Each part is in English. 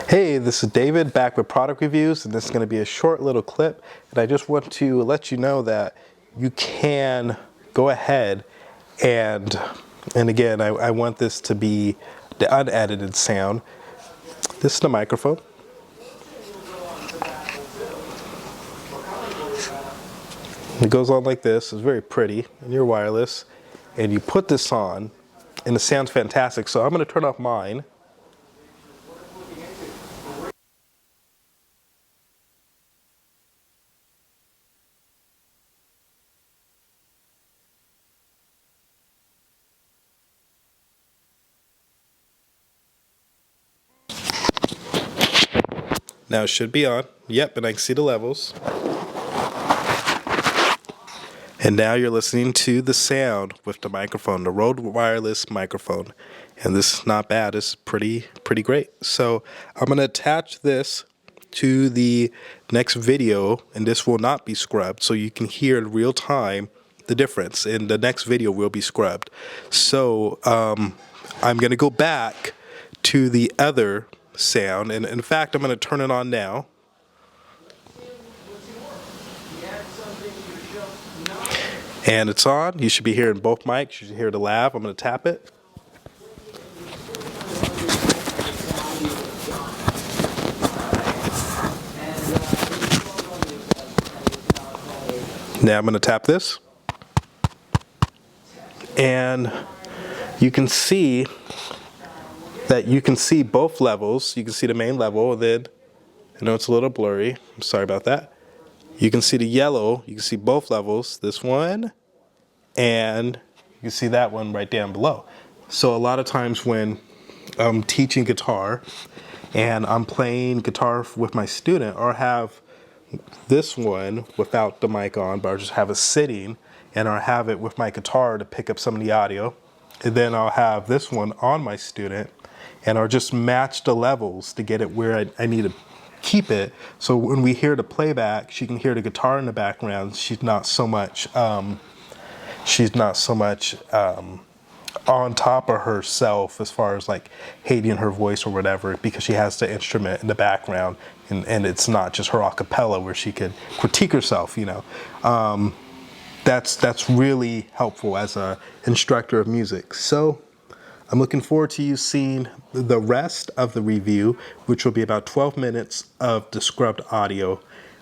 Hey, this is David back with product reviews, and this is going to be a short little clip. And I just want to let you know that you can go ahead and again, I want this to be the unedited sound. This is the microphone. It goes on like this. It's very pretty, and you're wireless. And you put this on, and it sounds fantastic. So I'm going to turn off mine. Now it should be on. Yep, and I can see the levels. And now you're listening to the sound with the microphone, the Rode wireless microphone. And this is not bad. It's pretty great. So I'm going to attach this to the next video, and this will not be scrubbed, so you can hear in real time the difference. And the next video will be scrubbed. So I'm going to go back to the other sound, and in fact, I'm going to turn it on now. And it's on. You should be hearing both mics. You should hear the lav. I'm going to tap it. Now I'm going to tap this. And you can see that you can see both levels. You can see the main level. Then, I know it's a little blurry. I'm sorry about that. You can see the yellow. You can see both levels. This one. And you can see that one right down below. So a lot of times when I'm teaching guitar and I'm playing guitar with my student, or have this one without the mic on, but I'll just have it sitting, and I'll have it with my guitar to pick up some of the audio. And then I'll have this one on my student, and I'll just match the levels to get it where I need to keep it. So when we hear the playback, she can hear the guitar in the background. She's not so much on top of herself as far as like hating her voice or whatever, because she has the instrument in the background, and it's not just her a cappella where she could critique herself, you know. That's really helpful as a instructor of music. So I'm looking forward to you seeing the rest of the review, which will be about 12 minutes of the scrubbed audio.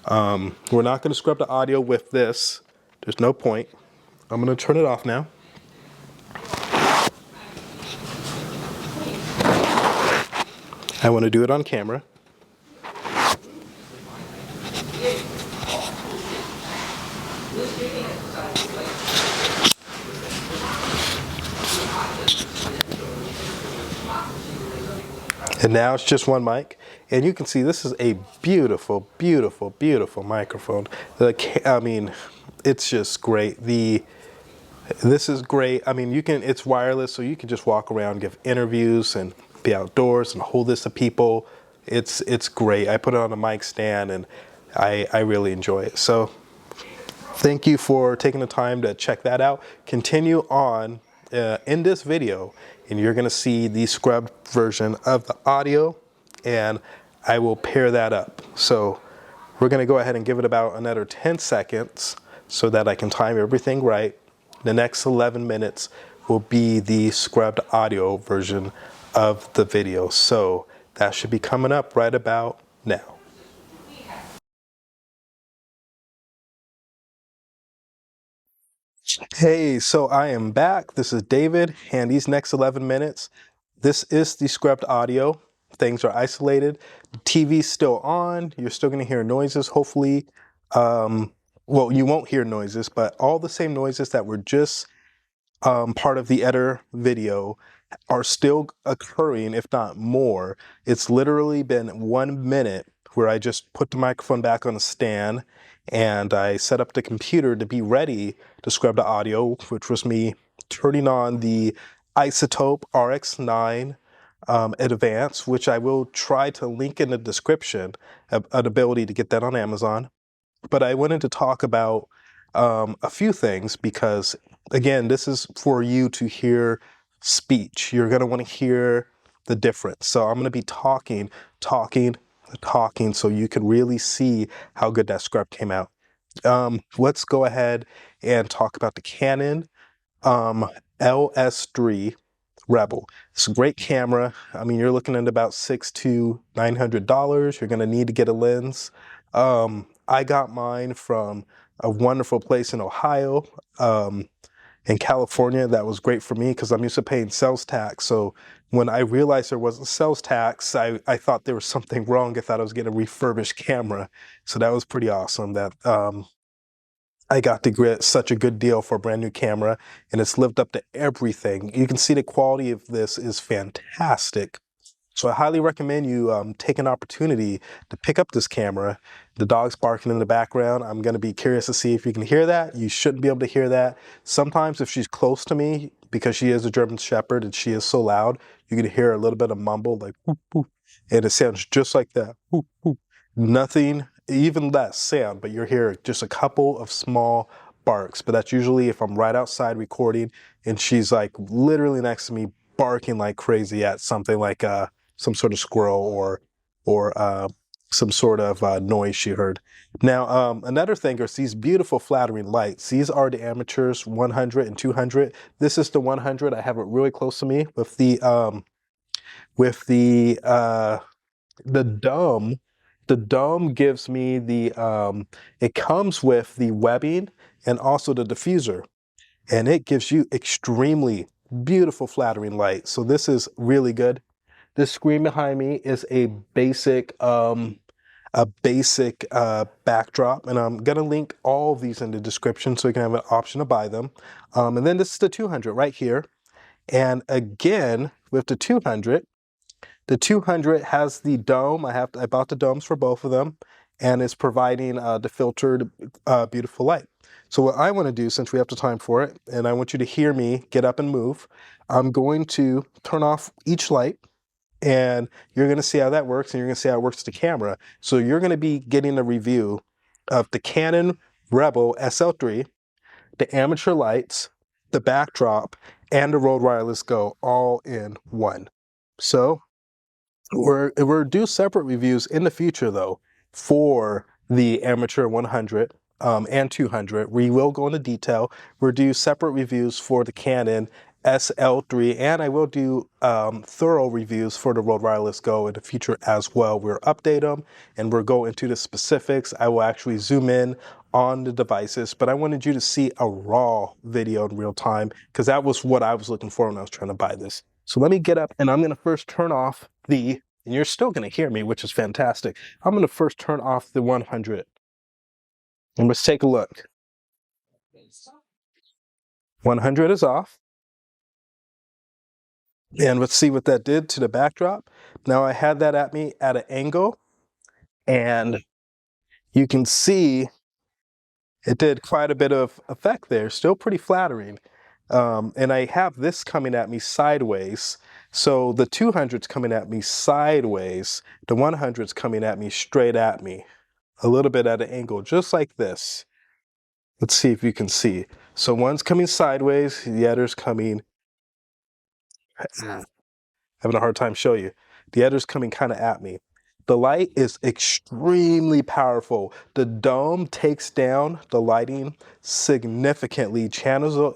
We're not going to scrub the audio with this. There's no point. I'm going to turn it off now. I want to do it on camera. And now it's just one mic. And you can see this is a beautiful, beautiful, beautiful microphone. I mean, it's just great. This is great. I mean, it's wireless, so you can just walk around, give interviews, and be outdoors and hold this to people. It's great. I put it on a mic stand, and I really enjoy it. So thank you for taking the time to check that out. Continue on in this video, and you're going to see the scrubbed version of the audio, and I will pair that up. So we're going to go ahead and give it about another 10 seconds so that I can time everything right. The next 11 minutes will be the scrubbed audio version of the video. So that should be coming up right about now. Hey, so I am back. This is David, and these next 11 minutes, this is the scrubbed audio. Things are isolated. The TV's still on. You're still going to hear noises, hopefully. Well, you won't hear noises, but all the same noises that were just part of the editor video are still occurring, if not more. It's literally been 1 minute where I just put the microphone back on a stand, and I set up the computer to be ready to scrub the audio, which was me turning on the Isotope RX9 Advance, which I will try to link in the description, an ability to get that on Amazon. But I wanted to talk about a few things because, again, this is for you to hear speech. You're going to want to hear the difference. So I'm going to be talking, so you can really see how good that scrub came out. Let's go ahead and talk about the Canon LS3 Rebel. It's a great camera. I mean, you're looking at about $600 to $900. You're going to need to get a lens. I got mine from a wonderful place in Ohio. In California, that was great for me because I'm used to paying sales tax. So when I realized there wasn't sales tax, I thought there was something wrong. I thought I was getting a refurbished camera. So that was pretty awesome that I got to get such a good deal for a brand new camera, and it's lived up to everything. You can see the quality of this is fantastic. So I highly recommend you take an opportunity to pick up this camera. The dog's barking in the background. I'm going to be curious to see if you can hear that. You shouldn't be able to hear that. Sometimes if she's close to me, because she is a German Shepherd and she is so loud, you can hear a little bit of mumble, like whoop, whoop, and it sounds just like that. Whoop, whoop. Nothing, even less sound, but you're hearing just a couple of small barks. But that's usually if I'm right outside recording and she's like literally next to me barking like crazy at something like some sort of squirrel or some sort of noise she heard. Now, another thing is these beautiful flattering lights. These are the Amateurs 100 and 200. This is the 100. I have it really close to me with the dome. The dome gives me it comes with the webbing and also the diffuser, and it gives you extremely beautiful flattering light. So this is really good. This screen behind me is a basic backdrop, and I'm gonna link all of these in the description so you can have an option to buy them. And then this is the 200 right here. And again, with the 200 has the dome. I bought the domes for both of them, and it's providing the filtered beautiful light. So what I want to do, since we have the time for it, and I want you to hear me get up and move, I'm going to turn off each light, and you're going to see how that works, and you're going to see how it works with the camera. So you're going to be getting a review of the Canon Rebel SL3, the amateur lights, the backdrop, and the Rode Wireless Go all in one. So we're do separate reviews in the future though for the Amateur 100 and 200. We will go into detail. We'll do separate reviews for the Canon SL3, and I will do thorough reviews for the Rode Wireless Go in the future as well. We'll update them and we'll go into the specifics. I will actually zoom in on the devices, but I wanted you to see a raw video in real time because that was what I was looking for when I was trying to buy this. So let me get up, and I'm going to first turn off and you're still going to hear me, which is fantastic. I'm going to first turn off the 100. And let's take a look. 100 is off. And let's see what that did to the backdrop. Now I had that at me at an angle, and you can see it did quite a bit of effect there, still pretty flattering. And I have this coming at me sideways. So the 200's coming at me sideways. The 100's coming at me straight at me, a little bit at an angle, just like this. Let's see if you can see. So one's coming sideways, the other's coming, having a hard time show you. The other's coming kind of at me. The light is extremely powerful. The dome takes down the lighting significantly, channels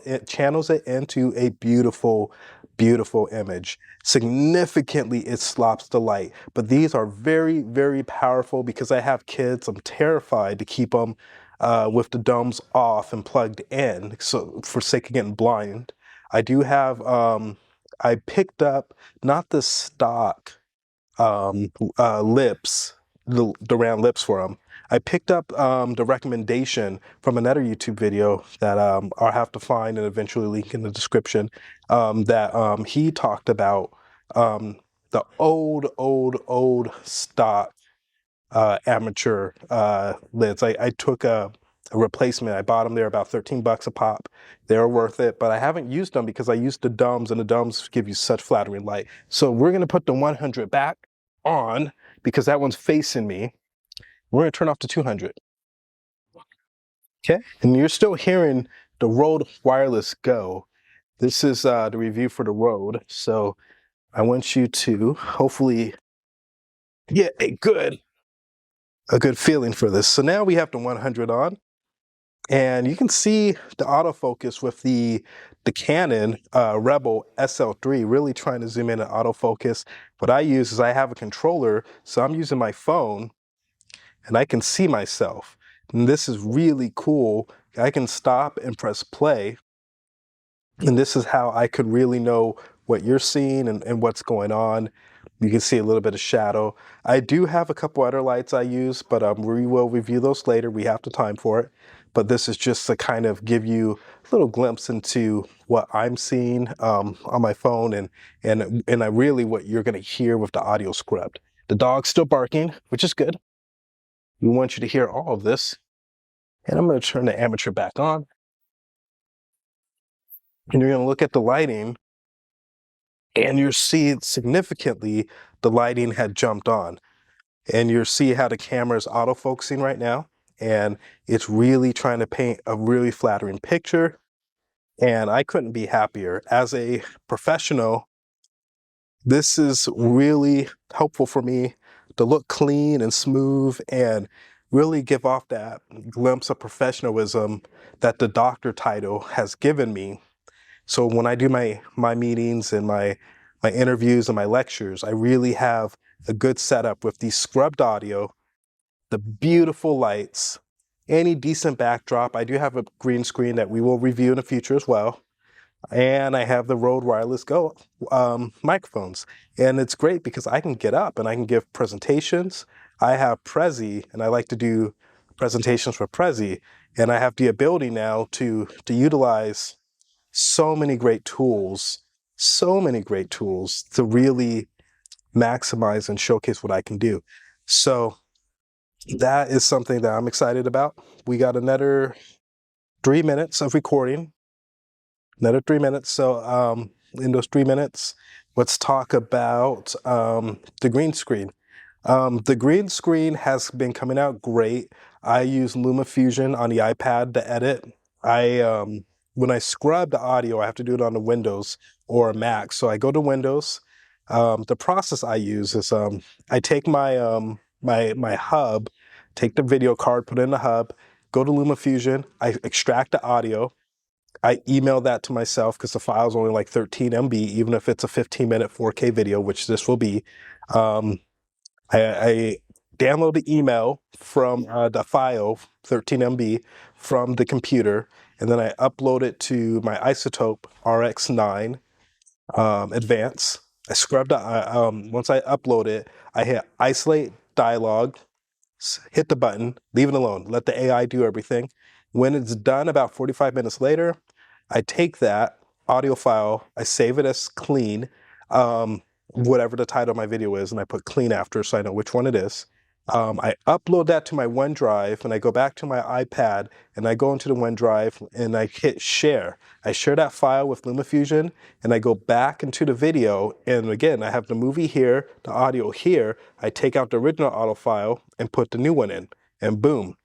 it into a beautiful, beautiful image. Significantly, it slops the light. But these are very, very powerful because I have kids. I'm terrified to keep them with the domes off and plugged in, so for sake of getting blind. I do have, I picked up not the stock lips, the round lips for them. I picked up the recommendation from another YouTube video that I'll have to find and eventually link in the description, that he talked about the old stock amateur lids. I took a replacement. I bought them. They're about 13 bucks a pop. They're worth it, but I haven't used them because I used the domes, and the domes give you such flattering light. So we're going to put the 100 back on because that one's facing me. We're going to turn off the 200. Okay, and you're still hearing the Rode Wireless Go. This is the review for the Rode. So I want you to hopefully get a good feeling for this. So now we have the 100 on, and you can see the autofocus with the Canon Rebel SL3 really trying to zoom in and autofocus. What I use is I have a controller, so I'm using my phone and I can see myself. And this is really cool. I can stop and press play, and this is how I could really know what you're seeing and what's going on. You can see a little bit of shadow. I do have a couple other lights I use, but we will review those later. We have the time for it. But this is just to kind of give you a little glimpse into what I'm seeing on my phone, and I really what you're going to hear with the audio script. The dog's still barking, which is good. We want you to hear all of this. And I'm going to turn the amateur back on. And you're going to look at the lighting, and you see significantly the lighting had jumped on. And you see how the camera is autofocusing right now. And it's really trying to paint a really flattering picture. And I couldn't be happier. As a professional, this is really helpful for me to look clean and smooth and really give off that glimpse of professionalism that the doctor title has given me. So when I do my meetings and my interviews and my lectures, I really have a good setup with the scrubbed audio, the beautiful lights, any decent backdrop. I do have a green screen that we will review in the future as well. And I have the Rode Wireless Go microphones. And it's great because I can get up and I can give presentations. I have Prezi, and I like to do presentations for Prezi. And I have the ability now to utilize so many great tools to really maximize and showcase what I can do. So that is something that I'm excited about. We got another 3 minutes of recording, another 3 minutes. So in those 3 minutes, let's talk about the green screen. The green screen has been coming out great. I use LumaFusion on the iPad to edit. When I scrub the audio, I have to do it on the Windows or a Mac. So I go to Windows. The process I use is I take my hub, take the video card, put it in the hub, go to LumaFusion, I extract the audio, I email that to myself because the file is only like 13 MB, even if it's a 15-minute 4K video, which this will be. I download the email from the file, 13 MB, from the computer, and then I upload it to my Isotope RX9 Advance. I scrubbed once I upload it, I hit isolate dialog, hit the button, leave it alone, let the AI do everything. When it's done, about 45 minutes later, I take that audio file, I save it as clean, whatever the title of my video is, and I put clean after so I know which one it is. I upload that to my OneDrive, and I go back to my iPad, and I go into the OneDrive, and I hit share. I share that file with LumaFusion, and I go back into the video, and again, I have the movie here, the audio here. I take out the original audio file and put the new one in, and boom.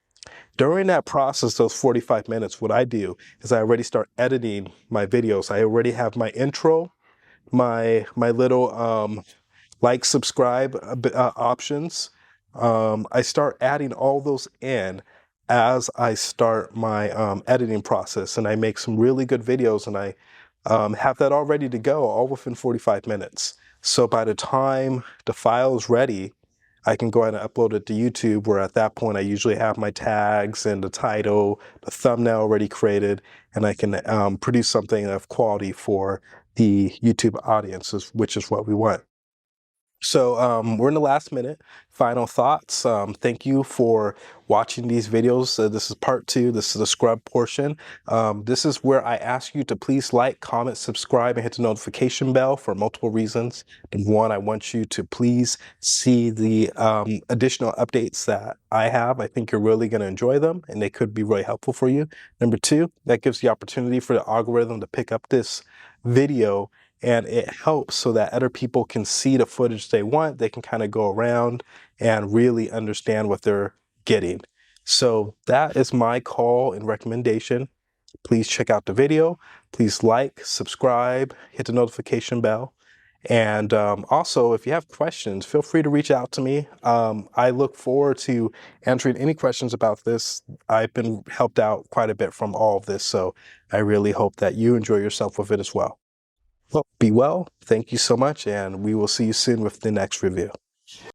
During that process, those 45 minutes, what I do is I already start editing my videos. I already have my intro, my little like, subscribe options. I start adding all those in as I start my editing process, and I make some really good videos, and I have that all ready to go, all within 45 minutes. So by the time the file is ready, I can go ahead and upload it to YouTube, where at that point I usually have my tags and the title, the thumbnail already created, and I can produce something of quality for the YouTube audiences, which is what we want. So we're in the last minute. Final thoughts. Thank you for watching these videos. This is part 2. This is the scrub portion. This is where I ask you to please like, comment, subscribe, and hit the notification bell for multiple reasons. Number 1, I want you to please see the additional updates that I have. I think you're really going to enjoy them, and they could be really helpful for you. Number 2, that gives the opportunity for the algorithm to pick up this video, and it helps so that other people can see the footage they want. They can kind of go around and really understand what they're getting. So that is my call and recommendation. Please check out the video. Please like, subscribe, hit the notification bell. And also, if you have questions, feel free to reach out to me. I look forward to answering any questions about this. I've been helped out quite a bit from all of this, so I really hope that you enjoy yourself with it as well. Well, be well. Thank you so much, and we will see you soon with the next review.